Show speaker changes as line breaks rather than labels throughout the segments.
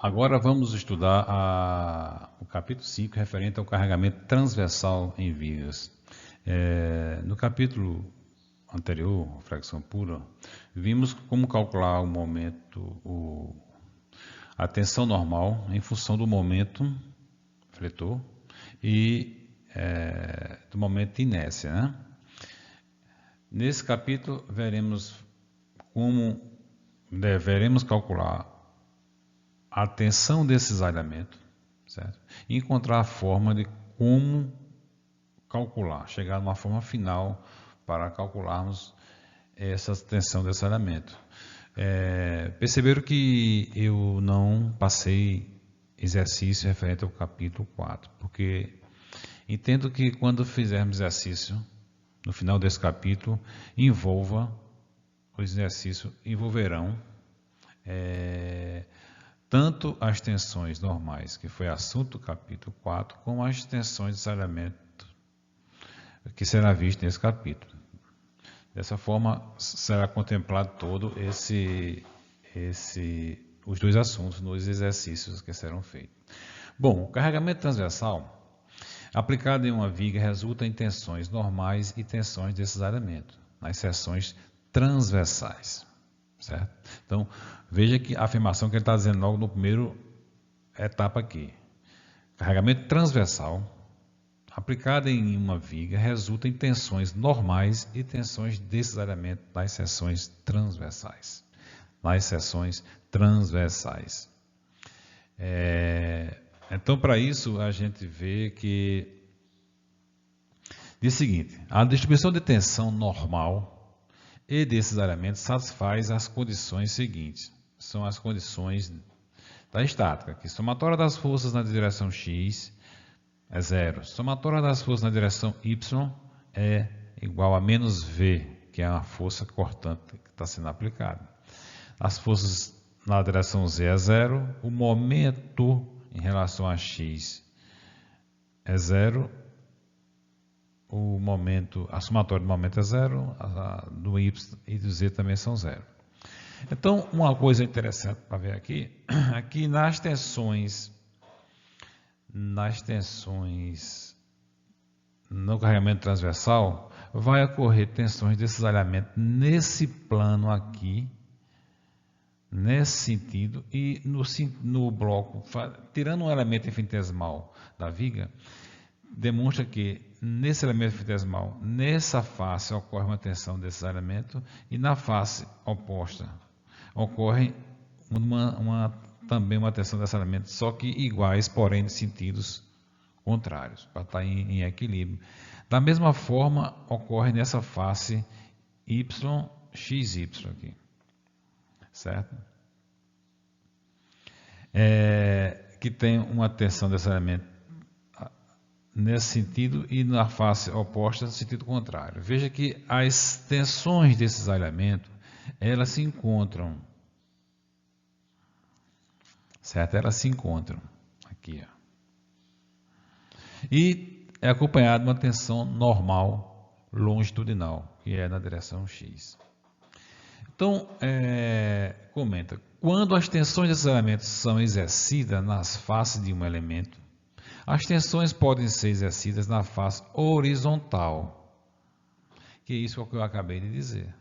Agora vamos estudar o capítulo 5, referente ao carregamento transversal em vigas. No capítulo anterior, fracção pura, vimos como calcular o momento, a tensão normal em função do momento fletor e do momento de inércia, né? Nesse capítulo veremos como deveremos calcular a tensão desse cisalhamento, certo? E encontrar a forma de como calcular, chegar a uma forma final para calcularmos essa tensão desse cisalhamento. Perceberam que eu não passei exercício referente ao capítulo 4, porque entendo que quando fizermos exercício, no final desse capítulo, os exercícios envolverão tanto as tensões normais, que foi assunto do capítulo 4, como as tensões de cisalhamento, que será visto nesse capítulo. Dessa forma, será contemplado todo os dois assuntos nos exercícios que serão feitos. Bom, o carregamento transversal, aplicado em uma viga, resulta em tensões normais e tensões de cisalhamento, nas seções transversais. Certo? Então, veja que a afirmação que ele está dizendo logo no primeiro etapa aqui. Carregamento transversal, aplicado em uma viga, resulta em tensões normais e tensões de cisalhamento nas seções transversais. Nas seções transversais. Então, para isso, a gente vê que diz o seguinte: a distribuição de tensão normal e desse cisalhamento satisfaz as condições seguintes. São as condições da estática, que somatória das forças na direção x é zero. Somatória das forças na direção y é igual a menos v, que é a força cortante que está sendo aplicada. As forças na direção z é zero. O momento em relação a x é zero. A somatória do momento é zero, do y e do z também são zero. Então, uma coisa interessante para ver aqui, nas tensões no carregamento transversal, vai ocorrer tensões de cisalhamento nesse plano aqui, nesse sentido, e no bloco, tirando um elemento infinitesimal da viga, demonstra que nesse elemento infinitesimal, nessa face ocorre uma tensão desse cisalhamento e na face oposta ocorre também uma tensão desse cisalhamento, só que iguais, porém de sentidos contrários, para estar em equilíbrio. Da mesma forma, ocorre nessa face xy aqui, certo? Que tem uma tensão desse cisalhamento nesse sentido e na face oposta no sentido contrário. Veja que as tensões desse cisalhamento, elas se encontram, certo? Elas se encontram aqui, ó. E é acompanhado de uma tensão normal longitudinal, que é na direção x. Então, comenta, quando as tensões desse cisalhamento são exercidas nas faces de um elemento, as tensões podem ser exercidas na face horizontal, que é isso que eu acabei de dizer.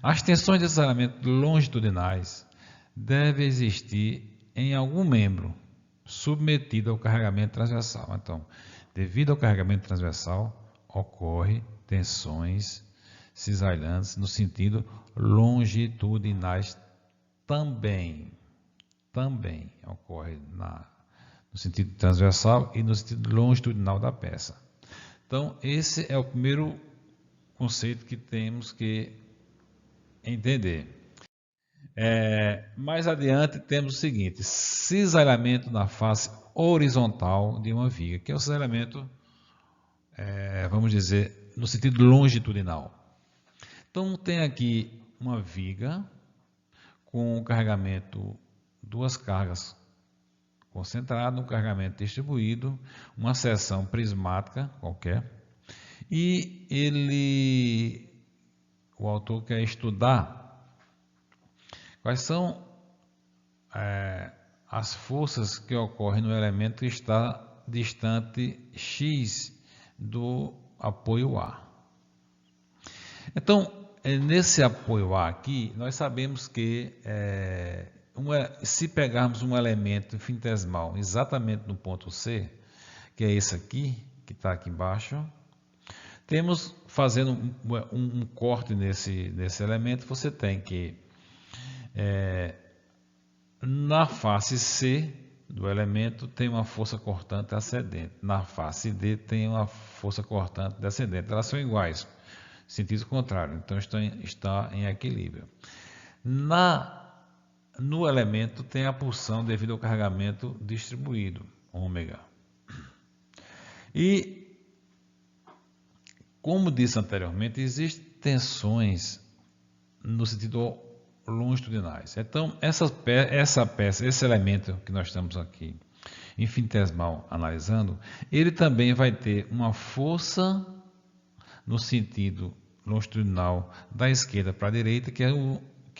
As tensões de cisalhamento longitudinais devem existir em algum membro submetido ao carregamento transversal. Então, devido ao carregamento transversal, ocorre tensões cisalhantes no sentido longitudinais também ocorre no sentido transversal e no sentido longitudinal da peça. Então, esse é o primeiro conceito que temos que entender. Mais adiante temos o seguinte: cisalhamento na face horizontal de uma viga, que é o cisalhamento, vamos dizer, no sentido longitudinal. Então, tem aqui uma viga com um carregamento, duas cargas concentrado, um carregamento distribuído, uma seção prismática qualquer, e o autor quer estudar quais são as forças que ocorrem no elemento que está distante x do apoio A. Então, nesse apoio A aqui, nós sabemos que se pegarmos um elemento infinitesimal exatamente no ponto C, que é esse aqui, que está aqui embaixo, temos, fazendo um corte nesse elemento, você tem que, na face C do elemento, tem uma força cortante ascendente. Na face D tem uma força cortante descendente. Elas são iguais, sentido contrário, então está em equilíbrio. No elemento tem a pulsão devido ao carregamento distribuído, ômega. E, como disse anteriormente, existem tensões no sentido longitudinais. Então, essa peça, esse elemento que nós estamos aqui, infinitesimal, analisando, ele também vai ter uma força no sentido longitudinal da esquerda para a direita, que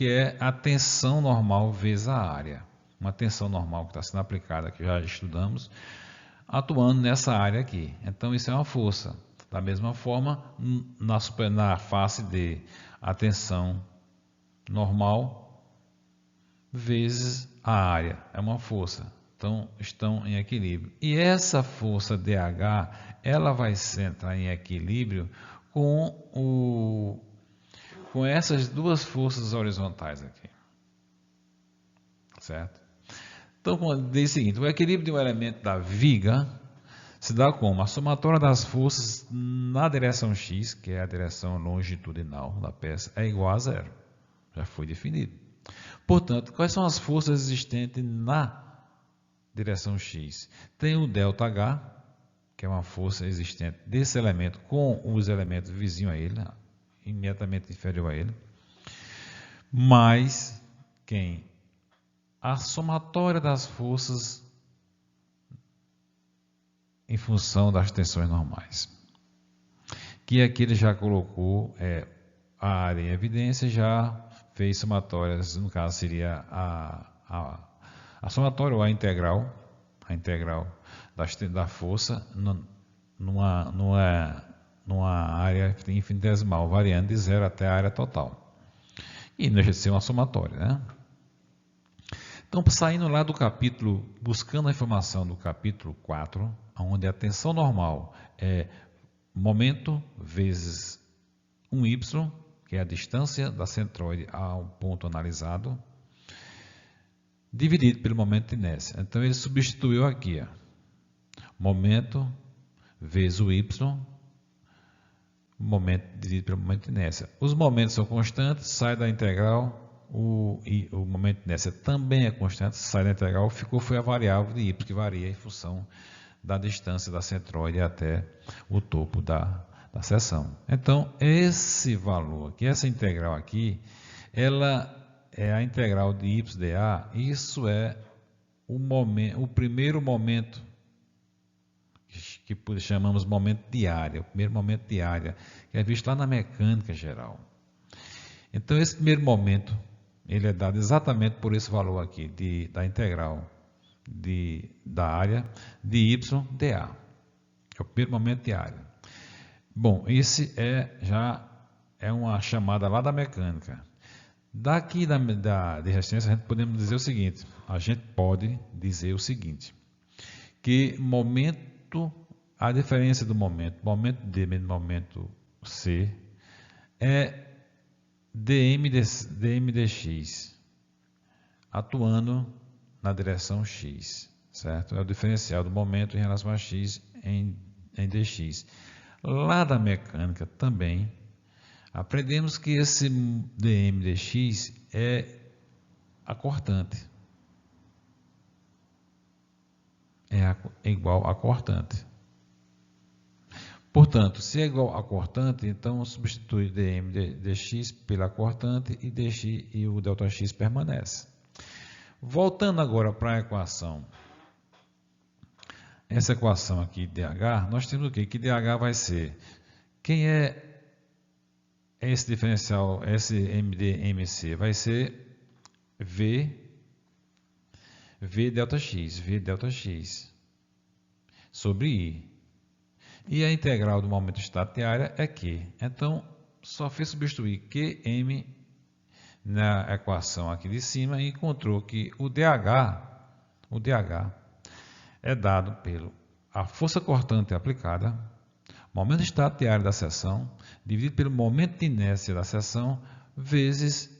é a tensão normal vezes a área. Uma tensão normal que está sendo aplicada, que já estudamos, atuando nessa área aqui. Então, isso é uma força. Da mesma forma, na face D, a tensão normal vezes a área é uma força. Então, estão em equilíbrio. E essa força DH, ela vai entrar em equilíbrio com essas duas forças horizontais aqui. Certo? Então, diz o seguinte, o equilíbrio de um elemento da viga se dá como? A somatória das forças na direção x, que é a direção longitudinal da peça, é igual a zero. Já foi definido. Portanto, quais são as forças existentes na direção x? Tem o ΔH, que é uma força existente desse elemento com os elementos vizinhos a ele, imediatamente inferior a ele, mais quem? A somatória das forças em função das tensões normais. Que aqui ele já colocou a área em evidência, já fez somatórias, no caso seria a somatória ou a integral da força numa área infinitesimal, variando de zero até a área total. E não deixa de ser uma somatória, né? Então, saindo lá do capítulo, buscando a informação do capítulo 4, onde a tensão normal é momento vezes 1y, que é a distância da centroide ao ponto analisado, dividido pelo momento de inércia. Então, ele substituiu aqui, momento vezes o y, momento dividido pelo momento de inércia. Os momentos são constantes, sai da integral, o momento de inércia também é constante, sai da integral, foi a variável de y, que varia em função da distância da centroide até o topo da seção. Então, esse valor aqui, essa integral aqui, ela é a integral de y dA, isso é o primeiro momento que chamamos momento de área, o primeiro momento de área, que é visto lá na mecânica geral. Então, esse primeiro momento, ele é dado exatamente por esse valor aqui, da integral da área de y dA, que é o primeiro momento de área. Bom, esse já é uma chamada lá da mecânica. Daqui de resistência, a gente podemos dizer o seguinte, que a diferença do momento D menos momento C é dm dx, atuando na direção x, certo? É o diferencial do momento em relação a x em dx. Lá da mecânica também, aprendemos que esse dm dx é a cortante. É igual a cortante. Portanto, se é igual a cortante, então substitui dm dx pela cortante e dx e o ΔX permanece. Voltando agora para a equação. Essa equação aqui, dH, nós temos o quê? Que dH vai ser, quem é esse diferencial, esse MD, MC? Vai ser V V delta x sobre I. E a integral do momento estático de área é Q. Então, só fez substituir Qm na equação aqui de cima e encontrou que o DH é dado pela força cortante aplicada, momento estático de área da seção, dividido pelo momento de inércia da seção, vezes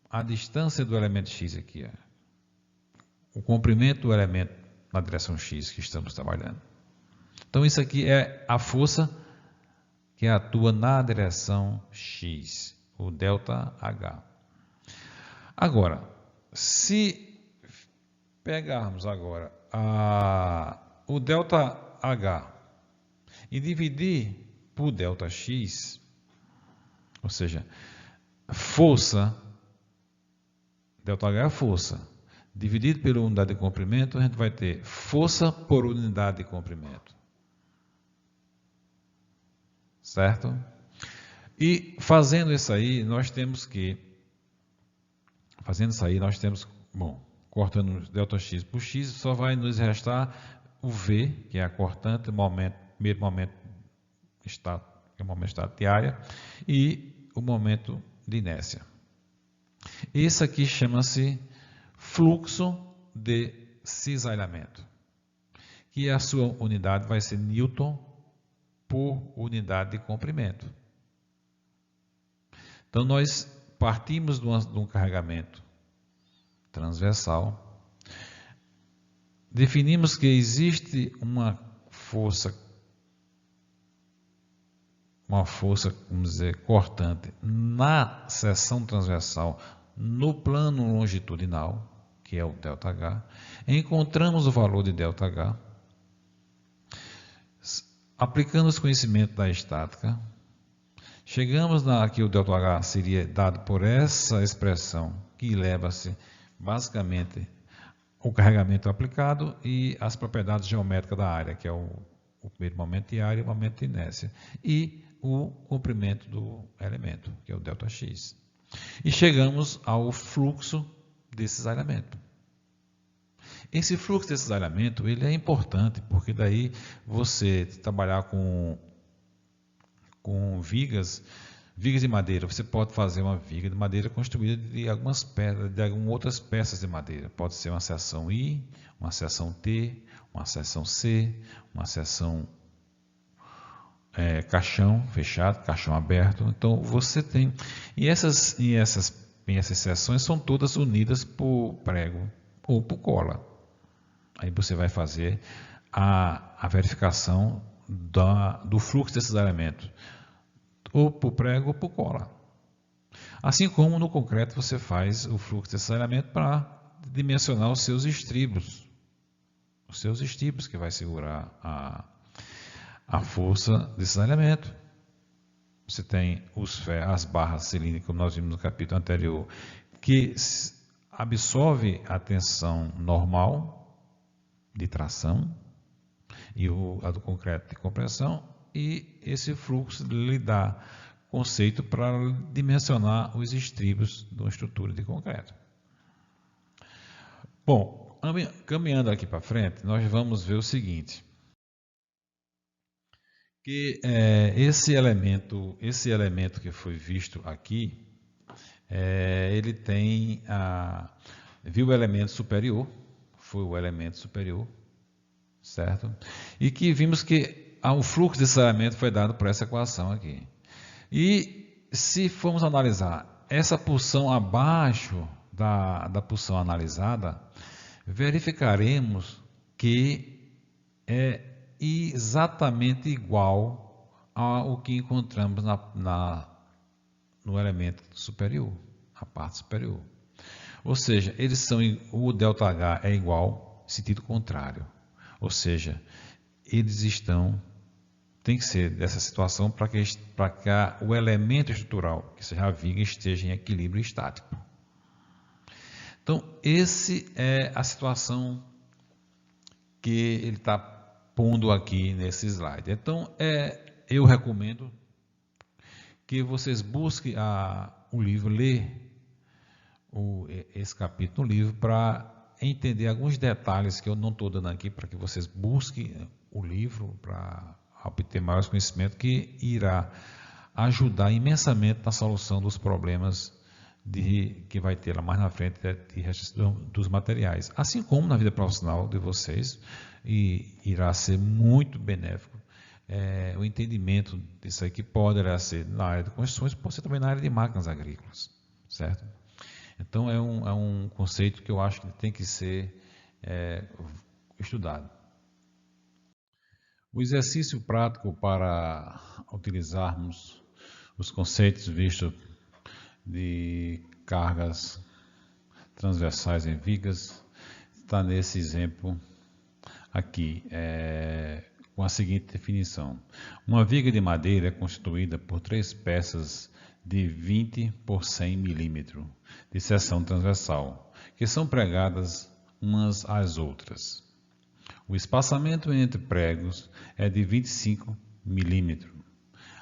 a distância do elemento x aqui. O comprimento do elemento na direção x que estamos trabalhando. Então, isso aqui é a força que atua na direção x, o ΔH. Agora, se pegarmos agora o ΔH e dividir por ΔX, ou seja, força, ΔH é a força, dividido pela unidade de comprimento, a gente vai ter força por unidade de comprimento. Certo? E fazendo isso aí, nós temos bom, cortando ΔX por x, só vai nos restar o V, que é a cortante, primeiro momento estático, que é o momento estático de área, e o momento de inércia. Isso aqui chama-se fluxo de cisalhamento, que a sua unidade vai ser Newton por unidade de comprimento. Então, nós partimos de um carregamento transversal, definimos que existe uma força, vamos dizer, cortante na seção transversal, no plano longitudinal, que é o ΔH, encontramos o valor de ΔH, aplicando os conhecimentos da estática, chegamos que o ΔH seria dado por essa expressão que leva-se basicamente o carregamento aplicado e as propriedades geométricas da área, que é o primeiro momento de área e o momento de inércia, e o comprimento do elemento, que é o ΔX. E chegamos ao fluxo desse cisalhamento. Esse fluxo desse cisalhamento, ele é importante, porque daí você trabalhar com vigas de madeira, você pode fazer uma viga de madeira construída de algumas pedras, de algumas outras peças de madeira. Pode ser uma seção I, uma seção T, uma seção C, uma seção caixão fechado, caixão aberto. Então você tem, e essas seções são todas unidas por prego ou por cola. Aí você vai fazer a verificação do fluxo desse cisalhamento, ou por prego ou por cola. Assim como no concreto você faz o fluxo desse cisalhamento para dimensionar os seus estribos. Os seus estribos que vai segurar a força desse cisalhamento. Você tem as barras cilíndricas, como nós vimos no capítulo anterior, que absorve a tensão normal de tração e a do concreto de compressão, e esse fluxo lhe dá conceito para dimensionar os estribos de uma estrutura de concreto. Bom, caminhando aqui para frente, nós vamos ver o seguinte, que esse elemento que foi visto aqui, ele tem viu o elemento superior, foi o elemento superior, certo? E que vimos que o fluxo desse elemento foi dado por essa equação aqui. E se formos analisar essa porção abaixo da porção analisada, verificaremos que é exatamente igual ao que encontramos no elemento superior, a parte superior. Ou seja, o ΔH é igual, sentido contrário. Ou seja, tem que ser dessa situação para que o elemento estrutural, que seja a viga, esteja em equilíbrio estático. Então, essa é a situação que ele está pondo aqui nesse slide. Então, eu recomendo que vocês busquem o livro, ler esse capítulo no livro, para entender alguns detalhes que eu não estou dando aqui, para que vocês busquem o livro para obter maiores conhecimentos, que irá ajudar imensamente na solução dos problemas que vai ter lá mais na frente de restituição dos materiais. Assim como na vida profissional de vocês, e irá ser muito benéfico o entendimento disso aí, que poderá ser na área de construções, pode ser também na área de máquinas agrícolas, certo? Então é um conceito que eu acho que tem que ser estudado. O exercício prático para utilizarmos os conceitos vistos de cargas transversais em vigas está nesse exemplo aqui, com a seguinte definição. Uma viga de madeira é constituída por 3 peças de 20 por 100 milímetros de seção transversal, que são pregadas umas às outras. O espaçamento entre pregos é de 25 milímetros.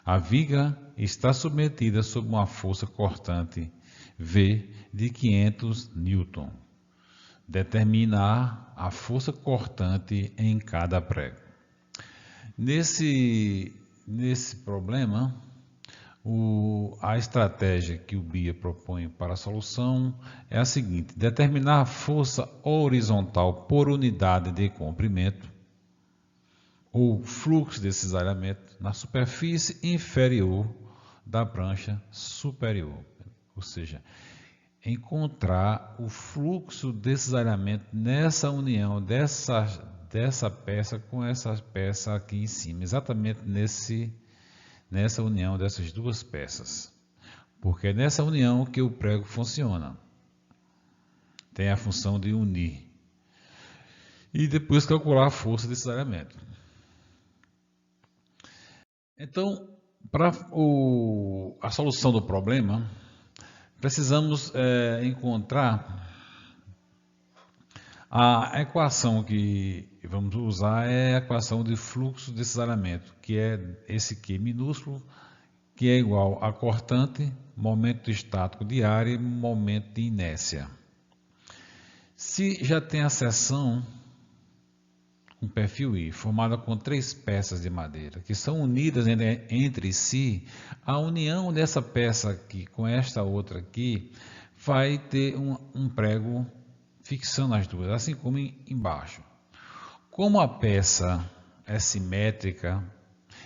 A viga está submetida sob uma força cortante V de 500 Newton. Determinar a força cortante em cada prego. Nesse problema, a estratégia que o BIA propõe para a solução é a seguinte: determinar a força horizontal por unidade de comprimento ou fluxo de cisalhamento na superfície inferior da prancha superior. Ou seja, encontrar o fluxo de cisalhamento nessa união dessa peça com essa peça aqui em cima, exatamente nessa união dessas duas peças, porque é nessa união que o prego funciona, tem a função de unir, e depois calcular a força de cisalhamento. Então, para a solução do problema, precisamos encontrar a equação que vamos usar, é a equação de fluxo de cisalhamento, que é esse Q minúsculo, que é igual a cortante, momento estático de área e momento de inércia. Se já tem a seção, um perfil I, formada com 3 peças de madeira, que são unidas entre si, a união dessa peça aqui com esta outra aqui vai ter um prego fixando as duas, assim como embaixo. Como a peça é simétrica,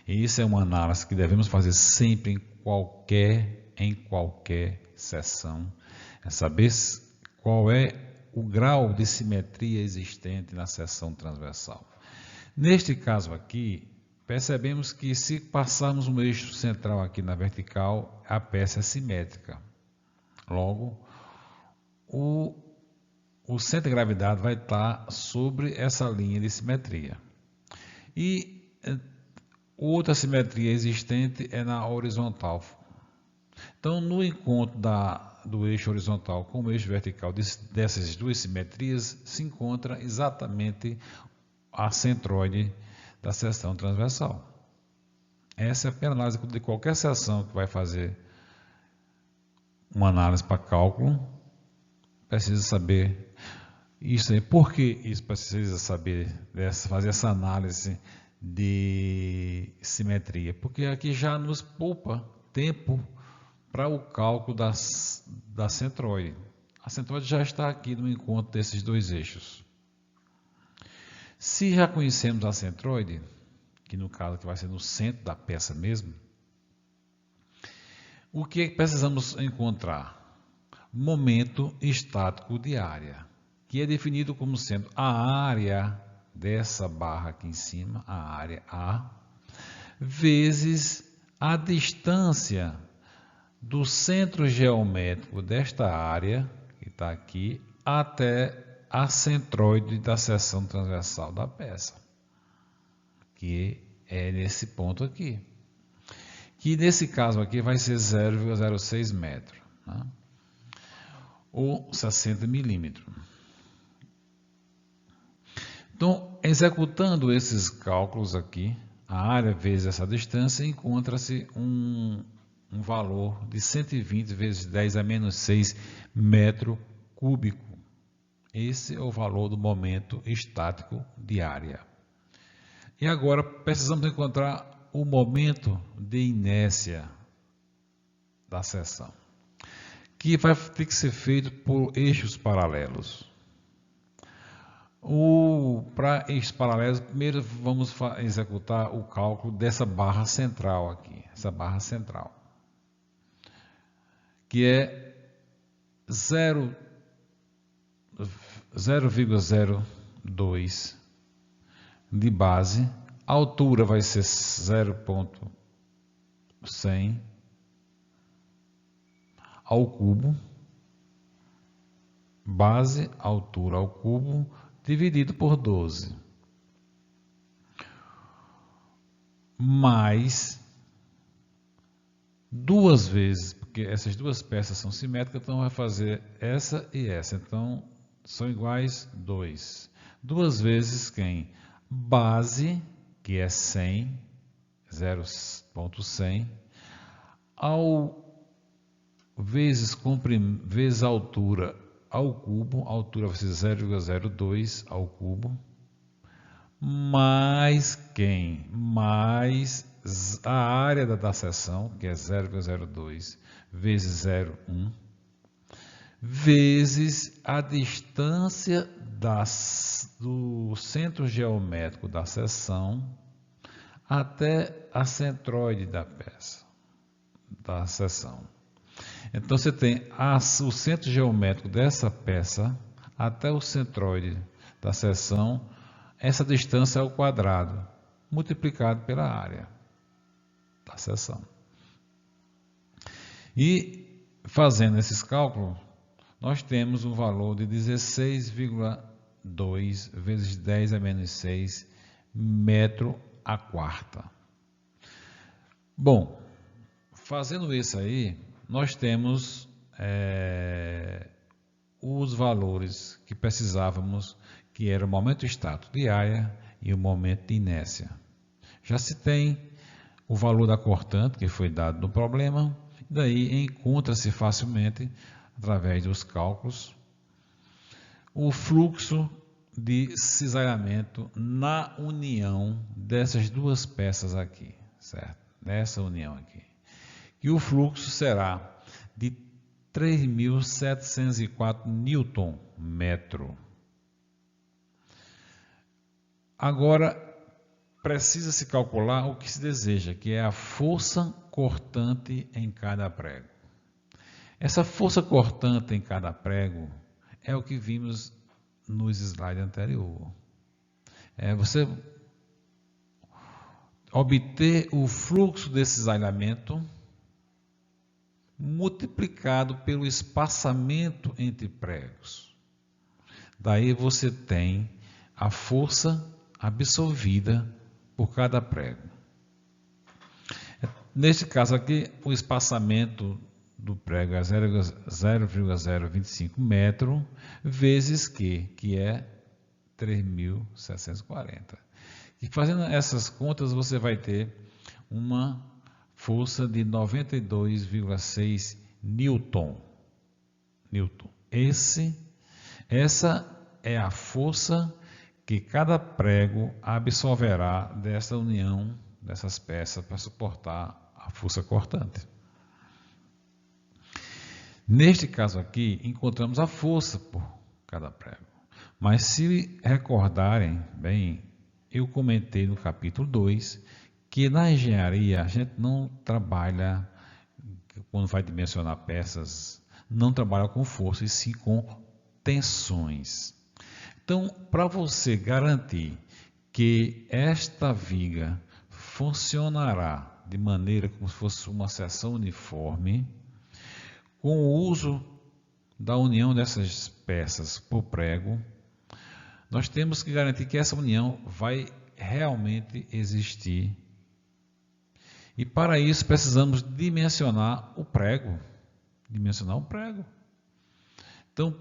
e isso é uma análise que devemos fazer sempre em qualquer seção, é saber qual é o grau de simetria existente na seção transversal. Neste caso aqui, percebemos que se passarmos um eixo central aqui na vertical, a peça é simétrica. Logo, o centro de gravidade vai estar sobre essa linha de simetria. E outra simetria existente é na horizontal. Então, no encontro do eixo horizontal com o eixo vertical dessas duas simetrias, se encontra exatamente a centroide da seção transversal. Essa é a primeira análise de qualquer seção que vai fazer uma análise para cálculo. Precisa saber isso aí. Por que isso precisa saber, fazer essa análise de simetria? Porque aqui já nos poupa tempo para o cálculo da centroide. A centroide já está aqui no encontro desses dois eixos. Se já conhecemos a centroide, que no caso que vai ser no centro da peça mesmo, o que precisamos encontrar? Momento estático de área, que é definido como sendo a área dessa barra aqui em cima, a área A, vezes a distância do centro geométrico desta área, que está aqui, até a centroide da seção transversal da peça, que é nesse ponto aqui, que nesse caso aqui vai ser 0,06 metros, né? Ou 60 milímetros. Então, executando esses cálculos aqui, a área vezes essa distância, encontra-se um valor de 120 vezes 10 a menos 6 metro cúbico. Esse é o valor do momento estático de área. E agora precisamos encontrar o momento de inércia da seção, que vai ter que ser feito por eixos paralelos. Para eixos paralelos, primeiro vamos executar o cálculo dessa barra central aqui, essa barra central, que é 0,02 de base, a altura vai ser 0,100 ao cubo, base, altura ao cubo, dividido por 12, mais 2 vezes, porque essas duas peças são simétricas, então vai fazer essa e essa, então são iguais 2. 2 vezes quem? Base, que é 100, 0,100, vezes a altura ao cubo, a altura vai ser 0,02 ao cubo, mais quem? Mais a área da seção, que é 0,02 vezes 0,1, vezes a distância do centro geométrico da seção até a centroide da peça, da seção. Então você tem o centro geométrico dessa peça até o centroide da seção, essa distância ao quadrado, multiplicado pela área da seção. E fazendo esses cálculos, nós temos um valor de 16,2 vezes 10 a menos 6 metro a quarta. Bom, fazendo isso aí, nós temos os valores que precisávamos, que era o momento estático de área e o momento de inércia. Já se tem o valor da cortante, que foi dado no problema, daí encontra-se facilmente, através dos cálculos, o fluxo de cisalhamento na união dessas duas peças aqui, certo? Nessa união aqui. E o fluxo será de 3.704 Nm. Agora, precisa-se calcular o que se deseja, que é a força cortante em cada prego. Essa força cortante em cada prego é o que vimos nos slides anteriores. Você obter o fluxo desse cisalhamento multiplicado pelo espaçamento entre pregos. Daí você tem a força absorvida por cada prego. Neste caso aqui, o espaçamento do prego é 0,025 metro, vezes que é 3.740. E fazendo essas contas, você vai ter uma força de 92,6 Newton. Essa é a força que cada prego absorverá dessa união dessas peças para suportar a força cortante. Neste caso aqui, encontramos a força por cada prego. Mas se recordarem bem, eu comentei no capítulo 2 que na engenharia a gente não trabalha, quando vai dimensionar peças, não trabalha com força, e sim com tensões. Então, para você garantir que esta viga funcionará de maneira como se fosse uma seção uniforme, com o uso da união dessas peças por prego, nós temos que garantir que essa união vai realmente existir. E para isso precisamos dimensionar o prego. Então,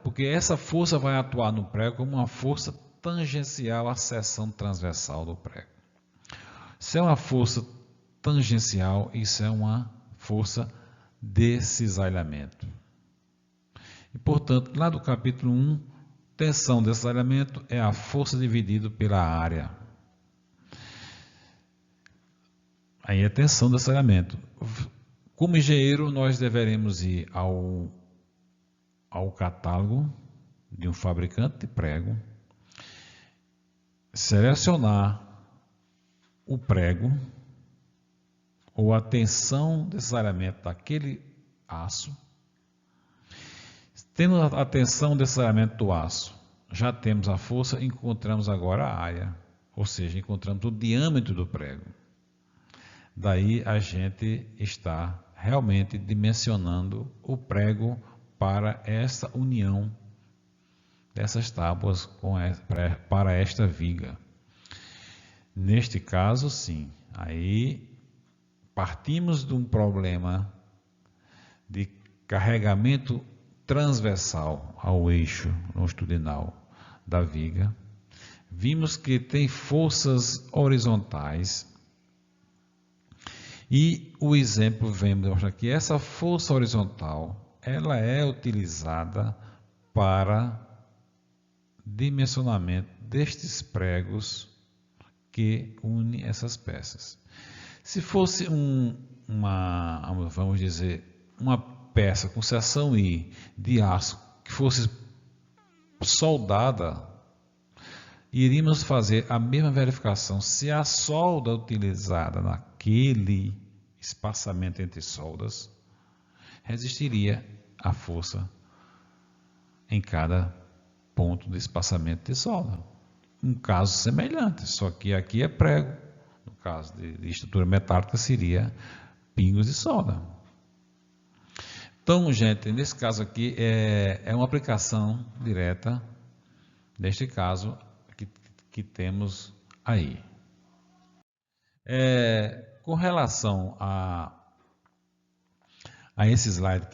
porque essa força vai atuar no prego como uma força tangencial à seção transversal do prego. Se é uma força tangencial, isso é uma força de cisalhamento. E, portanto, lá do capítulo 1, tensão desse alinhamento é a força dividida pela área. Aí é tensão desse alinhamento. Como engenheiro, nós deveremos ir ao catálogo de um fabricante de prego, selecionar o prego ou a tensão necessariamente daquele aço. Tendo a tensão necessariamente do aço, já temos a força, encontramos agora a área, ou seja, encontramos o diâmetro do prego. Daí a gente está realmente dimensionando o prego para essa união dessas tábuas para esta viga. Neste caso, sim, aí partimos de um problema de carregamento transversal ao eixo longitudinal da viga. Vimos que tem forças horizontais e o exemplo vem mostrar que essa força horizontal ela é utilizada para dimensionamento destes pregos que unem essas peças. Se fosse vamos dizer, uma peça com seção I de aço que fosse soldada, iríamos fazer a mesma verificação se a solda utilizada naquele espaçamento entre soldas resistiria à força em cada ponto de espaçamento de solda. Um caso semelhante, só que aqui é prego. No caso de estrutura metálica seria pingos de solda. Então, gente, nesse caso aqui é uma aplicação direta deste caso que temos aí. Com relação a esse slide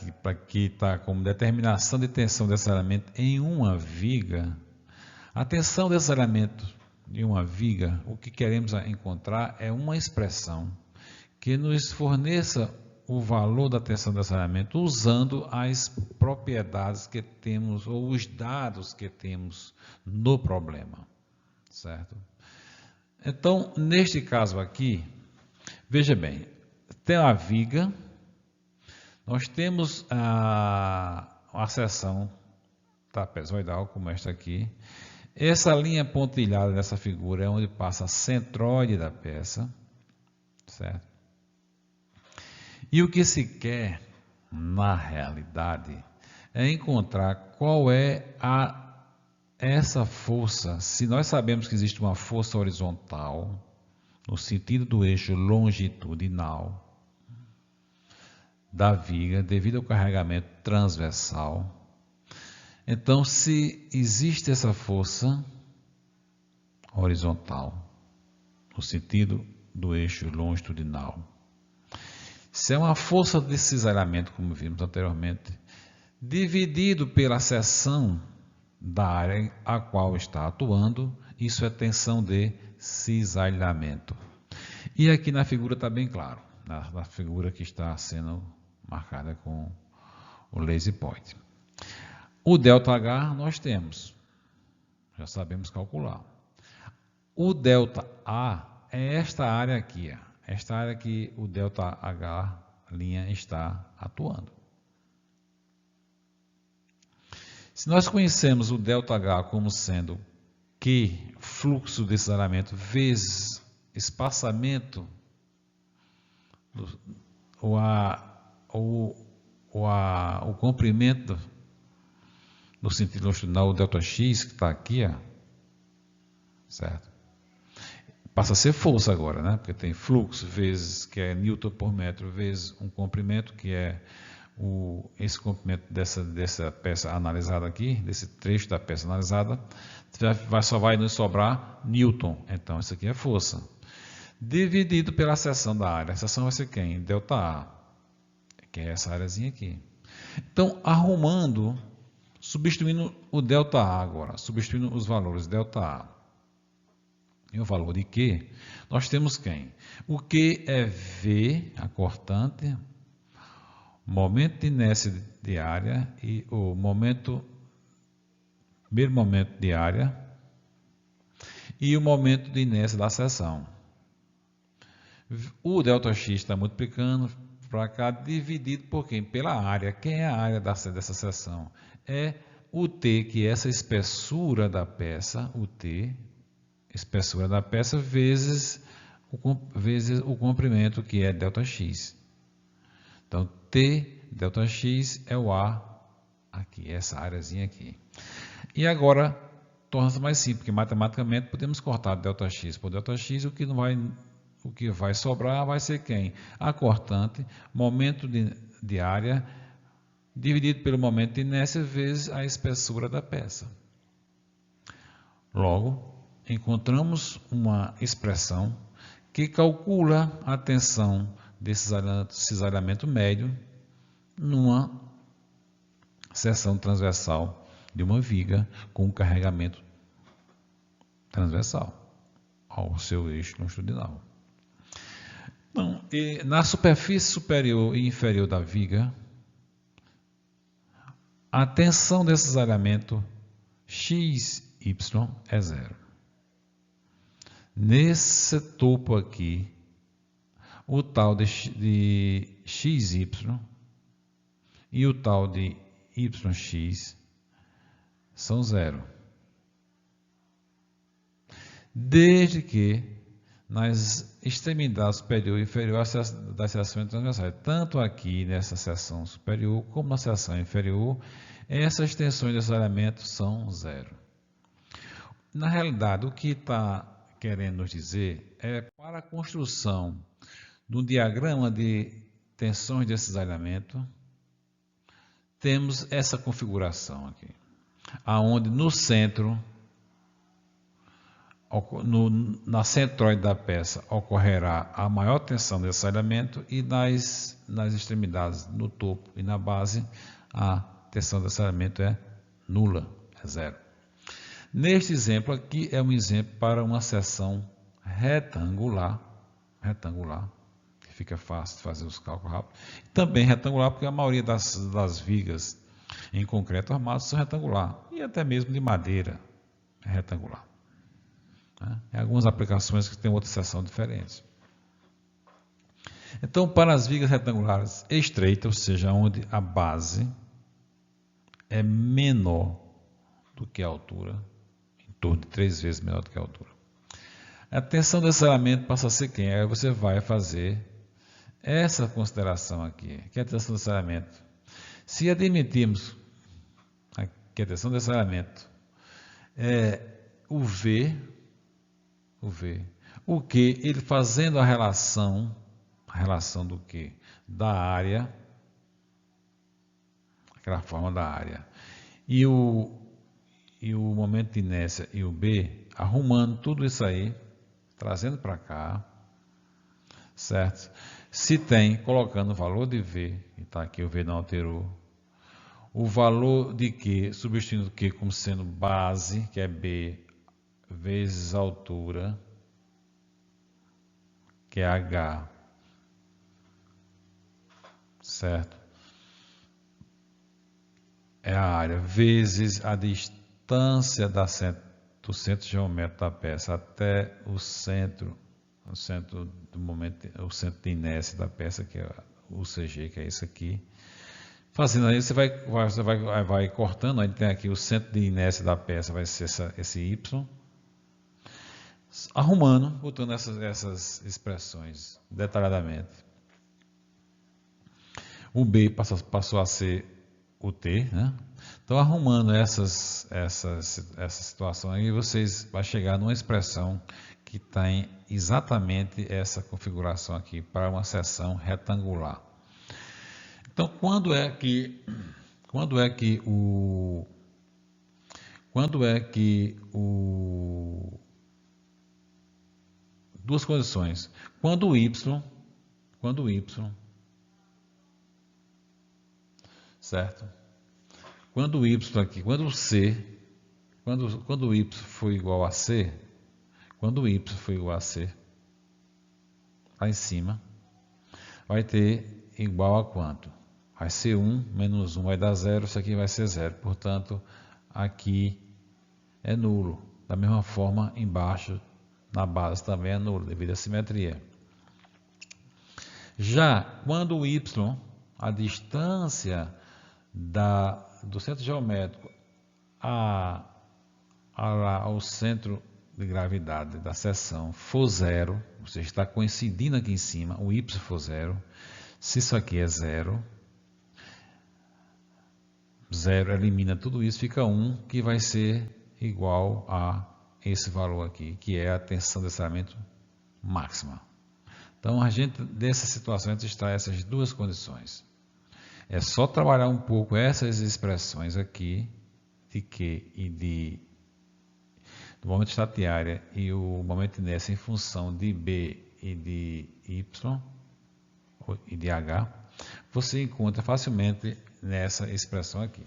que está como determinação de tensão desse elemento em uma viga, a tensão desse elemento em uma viga, o que queremos encontrar é uma expressão que nos forneça o valor da tensão desse elemento usando as propriedades que temos ou os dados que temos no problema, certo? Então, neste caso aqui, veja bem, tem a viga, nós temos a seção trapezoidal, como esta aqui. Essa linha pontilhada nessa figura é onde passa a centroide da peça, certo? E o que se quer, na realidade, é encontrar qual é essa força. Se nós sabemos que existe uma força horizontal, no sentido do eixo longitudinal da viga, devido ao carregamento transversal, então se existe essa força horizontal, no sentido do eixo longitudinal, se é uma força de cisalhamento, como vimos anteriormente, dividido pela seção da área a qual está atuando, isso é tensão de cisalhamento. E aqui na figura está bem claro, na figura que está sendo marcada com o laser point. O ΔH nós temos, já sabemos calcular. O ΔA é esta área aqui, esta área que o ΔH linha está atuando. Se nós conhecemos o ΔH como sendo Q, fluxo de cisalhamento, vezes espaçamento, o comprimento no sentido longitudinal, o ΔX, que está aqui, certo? Passa a ser força agora, né? Porque tem fluxo vezes, que é Newton por metro, vezes um comprimento, que é esse comprimento dessa peça analisada aqui, desse trecho da peça analisada, só vai nos sobrar Newton. Então, isso aqui é força. Dividido pela seção da área. A seção vai ser quem? ΔA, que é essa áreazinha aqui. Então, arrumando, substituindo o ΔA agora, substituindo os valores ΔA e o valor de Q, nós temos quem? O Q é V, a cortante, momento de inércia de área e o primeiro momento de área e o momento de inércia da seção. O ΔX está multiplicando para cá, dividido por quem? Pela área. Quem é a área dessa seção? É o T, que é essa espessura da peça, o T, espessura da peça, vezes o comprimento, que é ΔX. Então, T, ΔX é o A aqui, essa áreazinha aqui. E agora, torna-se mais simples, porque matematicamente podemos cortar ΔX por ΔX, o que vai sobrar vai ser quem? A cortante, momento de área, dividido pelo momento de inércia, vezes a espessura da peça. Logo, encontramos uma expressão que calcula a tensão desse cisalhamento médio numa seção transversal de uma viga com carregamento transversal ao seu eixo longitudinal. Então, na superfície superior e inferior da viga, a tensão desse cisalhamento XY é zero. Nesse topo aqui, o tal de XY e o tal de YX são zero. Desde que nas extremidades superior e inferior das seções transversais, tanto aqui nessa seção superior como na seção inferior, essas tensões de cisalhamento são zero. Na realidade, o que está querendo nos dizer é para a construção do diagrama de tensões de cisalhamento, temos essa configuração aqui, aonde no centro, na centroide da peça, ocorrerá a maior tensão de cisalhamento e nas extremidades, no topo e na base, a tensão de cisalhamento é nula, é zero. Neste exemplo aqui é um exemplo para uma seção retangular, que fica fácil de fazer os cálculos rápidos. Também retangular porque a maioria das vigas em concreto armado são retangular e até mesmo de madeira é retangular. Em algumas aplicações que têm outra seção diferente. Então, para as vigas retangulares estreitas, ou seja, onde a base é menor do que a altura, em torno de 3 vezes menor do que a altura, a tensão desse cisalhamento passa a ser quem? Aí você vai fazer essa consideração aqui, que é a tensão desse cisalhamento. Se admitirmos que a tensão desse cisalhamento é o V, o que ele fazendo a relação do que? Da área, aquela forma da área, e o momento de inércia e o B, arrumando tudo isso aí, trazendo para cá, certo? Se tem, colocando o valor de V, que está aqui, o V não alterou, o valor de Q, substituindo Q como sendo base, que é B, vezes a altura, que é H, certo? É a área, vezes a distância do centro geométrico da peça até o centro do momento, o centro de inércia da peça, que é o CG, que é isso aqui. Fazendo aí, você vai cortando, aí tem aqui o centro de inércia da peça, vai ser esse Y. Arrumando, botando essas expressões detalhadamente. O B passou a ser o T, né? Então, arrumando essa situação aí, vocês vão chegar numa expressão que tem exatamente essa configuração aqui para uma seção retangular. Então, quando é que duas condições. Quando o Y, certo? Quando o Y aqui, quando o Y for igual a C, lá em cima, vai ter igual a quanto? vai ser 1, menos 1 vai dar 0, isso aqui vai ser 0. Portanto, aqui é nulo. Da mesma forma, embaixo, na base também é nulo, devido à simetria. Já quando o y, a distância do centro geométrico ao centro de gravidade da seção for 0, ou seja, está coincidindo aqui em cima, o y for 0, se isso aqui é 0, 0 elimina tudo isso, fica 1, que vai ser igual a esse valor aqui, que é a tensão desse elemento máxima. Então, dessa situação, a gente extrai essas duas condições. É só trabalhar um pouco essas expressões aqui, de Q e do momento estatiária e o momento de inércia em função de B e de Y e de H, você encontra facilmente nessa expressão aqui.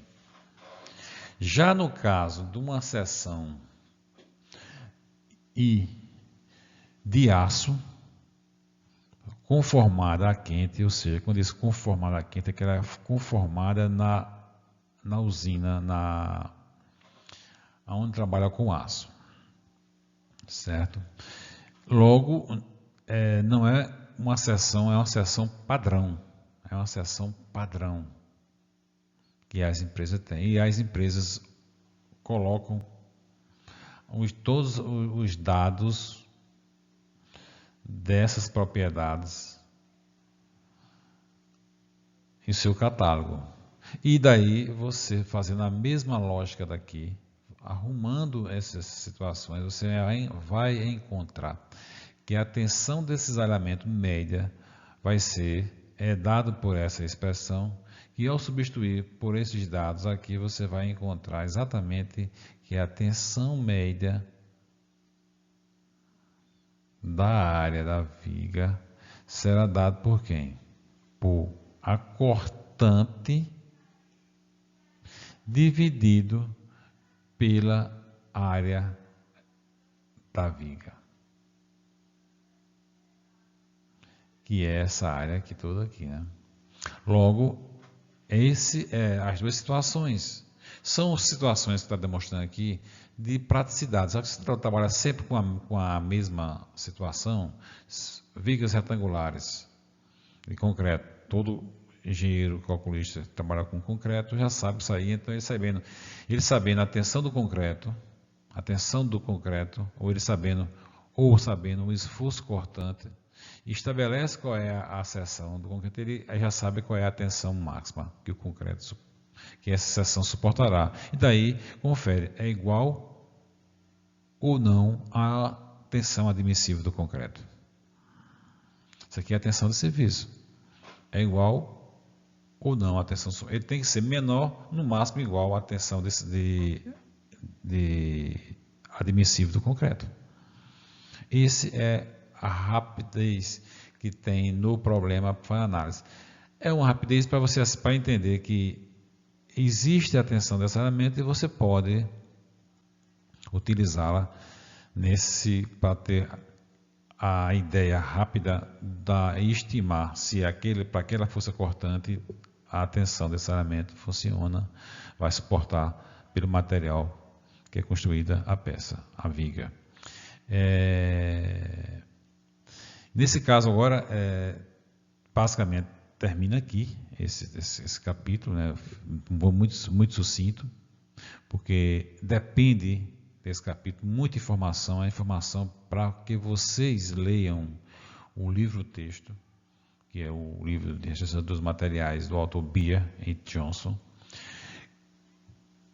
Já no caso de uma seção I de aço, conformada a quente, ou seja, quando diz conformada a quente, é que ela é conformada na usina, onde trabalha com aço, certo? Logo, não é uma seção, é uma seção padrão, que as empresas têm, e as empresas colocam todos os dados dessas propriedades em seu catálogo. E daí você fazendo a mesma lógica daqui, arrumando essas situações, você vai encontrar que a tensão desses elementos média vai ser dado por essa expressão, e ao substituir por esses dados aqui, você vai encontrar exatamente que a tensão média da área da viga será dado por quem? Por a cortante dividido pela área da viga, que é essa área aqui toda aqui, né? Logo, as duas situações são situações que está demonstrando aqui de praticidade. Só que você trabalha sempre com a mesma situação, vigas retangulares de concreto. Todo engenheiro calculista que trabalha com concreto já sabe isso aí. Então, ele sabendo a tensão do concreto, ou sabendo o esforço cortante, estabelece qual é a seção do concreto, ele já sabe qual é a tensão máxima que o concreto, que essa seção suportará. E daí, confere, é igual ou não à tensão admissível do concreto. Isso aqui é a tensão de serviço. É igual ou não à tensão. Ele tem que ser menor, no máximo igual à tensão admissível do concreto. Esse é a rapidez que tem no problema para análise. É uma rapidez para você entender que existe a tensão desse elemento e você pode utilizá-la para ter a ideia rápida e estimar se para aquela força cortante a tensão desse elemento funciona, vai suportar pelo material que é construída a peça, a viga. Nesse caso agora, basicamente termina aqui esse capítulo, né? Muito, muito sucinto, porque depende desse capítulo muita informação, a informação para que vocês leiam o livro-texto, que é o livro de restrição dos materiais do autor Beer e Johnson,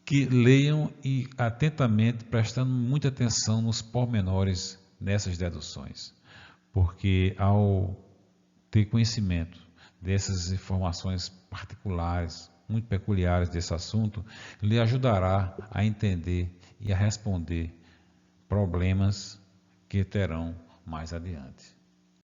que leiam e atentamente, prestando muita atenção nos pormenores nessas deduções. Porque ao ter conhecimento dessas informações particulares, muito peculiares desse assunto, lhe ajudará a entender e a responder problemas que terão mais adiante.